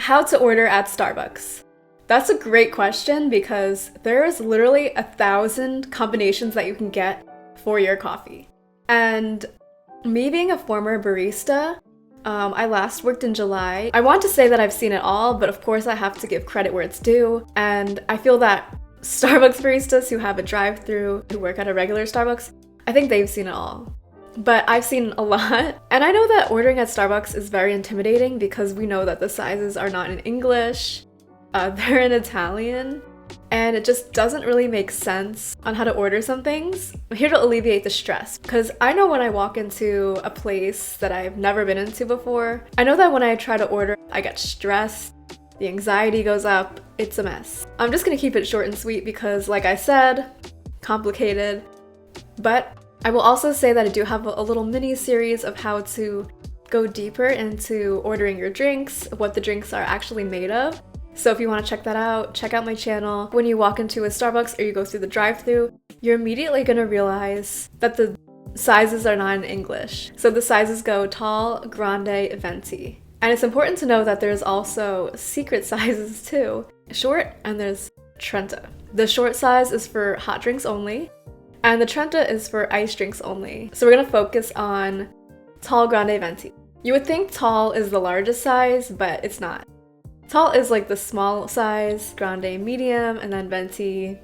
How to order at Starbucks. That's a great question because there's literally 1,000 combinations that you can get for your coffee. And me being a former barista, I last worked in July. I want to say that I've seen it all, but of course I have to give credit where it's due. And I feel that Starbucks baristas who have a drive-thru, who work at a regular Starbucks, I think they've seen it all. But I've seen a lot. And I know that ordering at Starbucks is very intimidating because we know that the sizes are not in English, they're in Italian, and it just doesn't really make sense on how to order some things. I'm here to alleviate the stress because I know when I walk into a place that I've never been into before, I know that when I try to order, I get stressed, the anxiety goes up, it's a mess. I'm just gonna keep it short and sweet because, like I said, complicated, but I will also say that I do have a little mini series of how to go deeper into ordering your drinks, what the drinks are actually made of. So if you want to check that out, check out my channel. When you walk into a Starbucks or you go through the drive-thru, you're immediately going to realize that the sizes are not in English. So the sizes go tall, grande, venti. And it's important to know that there's also secret sizes too. Short, and there's Trenta. The short size is for hot drinks only, and the Trenta is for iced drinks only. So we're going to focus on tall, grande, venti. You would think tall is the largest size, but it's not. Tall is like the small size, grande medium, and then venti.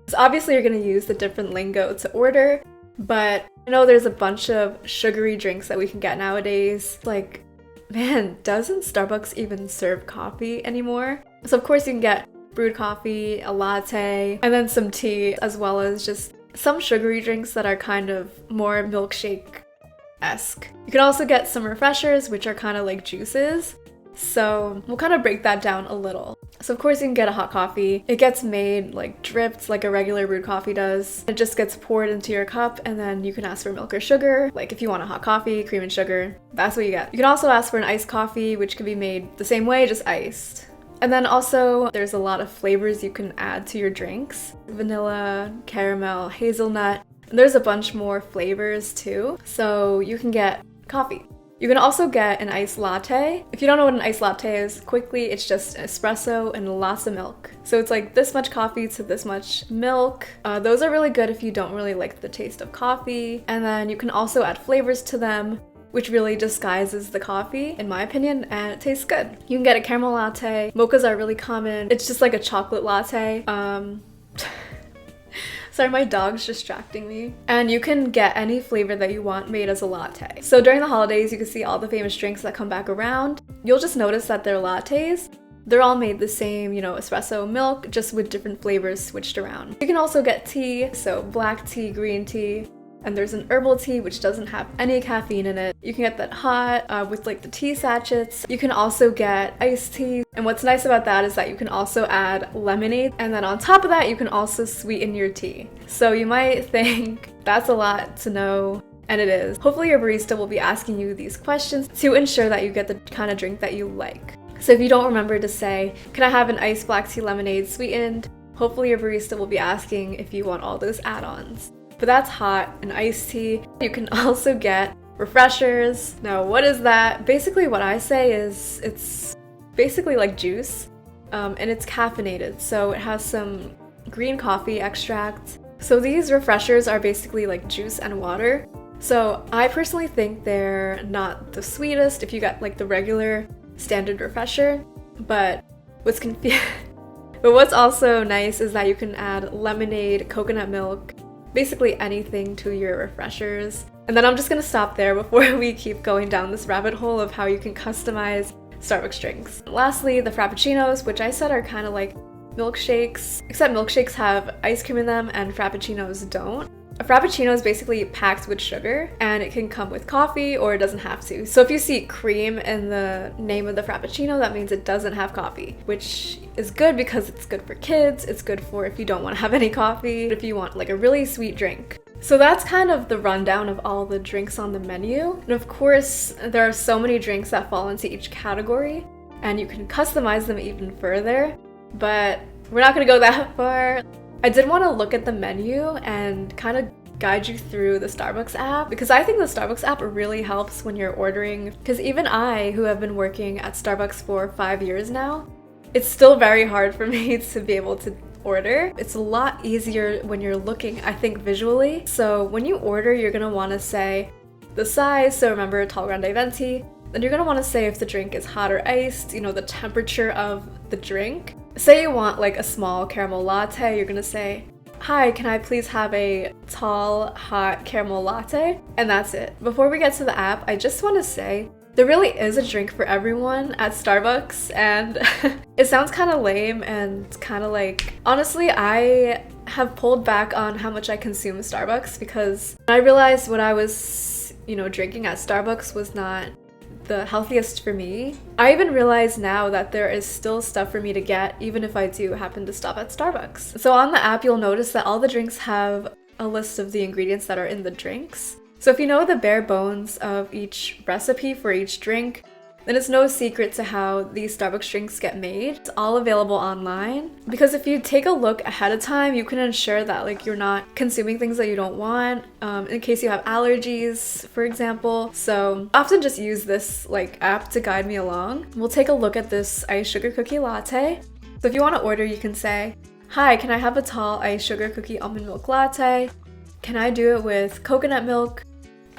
So obviously you're going to use the different lingo to order, but I know there's a bunch of sugary drinks that we can get nowadays. Like, man, doesn't Starbucks even serve coffee anymore? So of course you can get brewed coffee, a latte, and then some tea, as well as just some sugary drinks that are kind of more milkshake-esque. You can also get some refreshers, which are kind of like juices. So we'll kind of break that down a little. So of course you can get a hot coffee. It gets made like dripped like a regular brewed coffee does. It just gets poured into your cup and then you can ask for milk or sugar. Like if you want a hot coffee, cream and sugar, that's what you get. You can also ask for an iced coffee, which can be made the same way, just iced. And then also there's a lot of flavors you can add to your drinks. Vanilla, caramel, hazelnut. And there's a bunch more flavors too. So you can get coffee. You can also get an iced latte. If you don't know what an iced latte is, quickly, it's just an espresso and lots of milk. So it's like this much coffee to this much milk. Those are really good if you don't really like the taste of coffee. And then you can also add flavors to them, which really disguises the coffee, in my opinion, and it tastes good. You can get a caramel latte. Mochas are really common. It's just like a chocolate latte. Sorry, my dog's distracting me. And you can get any flavor that you want made as a latte. So during the holidays, you can see all the famous drinks that come back around. You'll just notice that they're lattes. They're all made the same, espresso milk, just with different flavors switched around. You can also get tea, so black tea, green tea, and there's an herbal tea which doesn't have any caffeine in it. You can get that hot with like the tea sachets. You can also get iced tea. And what's nice about that is that you can also add lemonade. And then on top of that, you can also sweeten your tea. So you might think that's a lot to know, and it is. Hopefully your barista will be asking you these questions to ensure that you get the kind of drink that you like. So if you don't remember to say, can I have an iced black tea lemonade sweetened? Hopefully your barista will be asking if you want all those add-ons. But that's hot and iced tea. You can also get refreshers. Now, what is that? Basically, what I say is it's basically like juice, and it's caffeinated. So it has some green coffee extract. So these refreshers are basically like juice and water. So I personally think they're not the sweetest if you get like the regular standard refresher, but what's also nice is that you can add lemonade, coconut milk, basically anything to your refreshers. And then I'm just gonna stop there before we keep going down this rabbit hole of how you can customize Starbucks drinks. Lastly, the Frappuccinos, which I said are kind of like milkshakes, except milkshakes have ice cream in them and Frappuccinos don't. A Frappuccino is basically packed with sugar, and it can come with coffee or it doesn't have to. So if you see cream in the name of the Frappuccino, that means it doesn't have coffee, which is good because it's good for kids. It's good for if you don't want to have any coffee, if you want like a really sweet drink. So that's kind of the rundown of all the drinks on the menu. And of course, there are so many drinks that fall into each category, and you can customize them even further, but we're not gonna go that far. I did want to look at the menu and kind of guide you through the Starbucks app, because I think the Starbucks app really helps when you're ordering, because even I, who have been working at Starbucks for 5 years now, it's still very hard for me to be able to order. It's a lot easier when you're looking, I think, visually. So when you order, you're gonna want to say the size, so remember tall grande venti. Then you're gonna want to say if the drink is hot or iced, you know, the temperature of the drink. Say you want like a small caramel latte, you're gonna say, "Hi, can I please have a tall, hot caramel latte?" And that's it. Before we get to the app, I just want to say there really is a drink for everyone at Starbucks, and it sounds kind of lame and kind of like, honestly, I have pulled back on how much I consume Starbucks because I realized what I was, you know, drinking at Starbucks was not the healthiest for me. I even realize now that there is still stuff for me to get even if I do happen to stop at Starbucks. So on the app, you'll notice that all the drinks have a list of the ingredients that are in the drinks. So if you know the bare bones of each recipe for each drink, then it's no secret to how these Starbucks drinks get made. It's all available online, because if you take a look ahead of time, you can ensure that like you're not consuming things that you don't want, in case you have allergies, for example. So I often just use this like app to guide me along. We'll take a look at this iced sugar cookie latte. So if you want to order, you can say, "Hi, can I have a tall iced sugar cookie almond milk latte? Can I do it with coconut milk,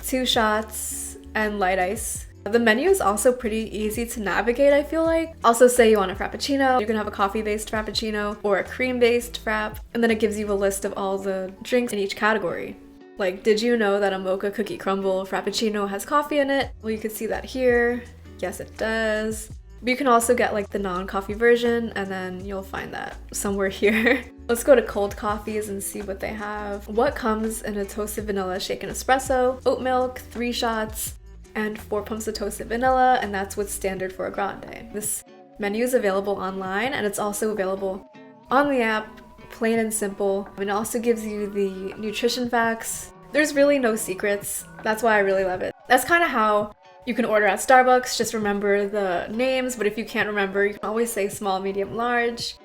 2 shots, and light ice?" The menu is also pretty easy to navigate, I feel like. Also say you want a Frappuccino, you can have a coffee-based Frappuccino or a cream-based Frap, and then it gives you a list of all the drinks in each category. Like, did you know that a mocha cookie crumble Frappuccino has coffee in it? Well, you can see that here. Yes, it does. But you can also get like the non-coffee version, and then you'll find that somewhere here. Let's go to cold coffees and see what they have. What comes in a toasted vanilla shaken espresso, oat milk, 3 shots, and 4 pumps of toasted vanilla, and that's what's standard for a grande. This menu is available online, and it's also available on the app, plain and simple. And it also gives you the nutrition facts. There's really no secrets. That's why I really love it. That's kind of how you can order at Starbucks. Just remember the names, but if you can't remember, you can always say small, medium, large.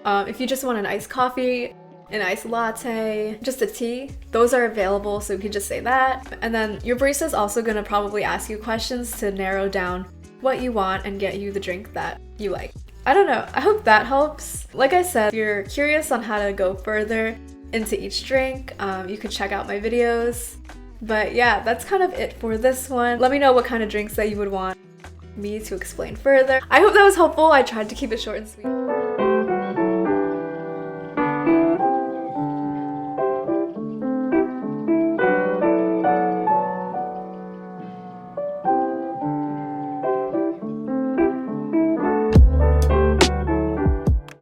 If you just want an iced coffee, an iced latte, just a tea, those are available, so you can just say that. And then your barista is also gonna probably ask you questions to narrow down what you want and get you the drink that you like. I don't know, I hope that helps. Like I said, if you're curious on how to go further into each drink, you can check out my videos. But yeah, that's kind of it for this one. Let me know what kind of drinks that you would want me to explain further. I hope that was helpful. I tried to keep it short and sweet.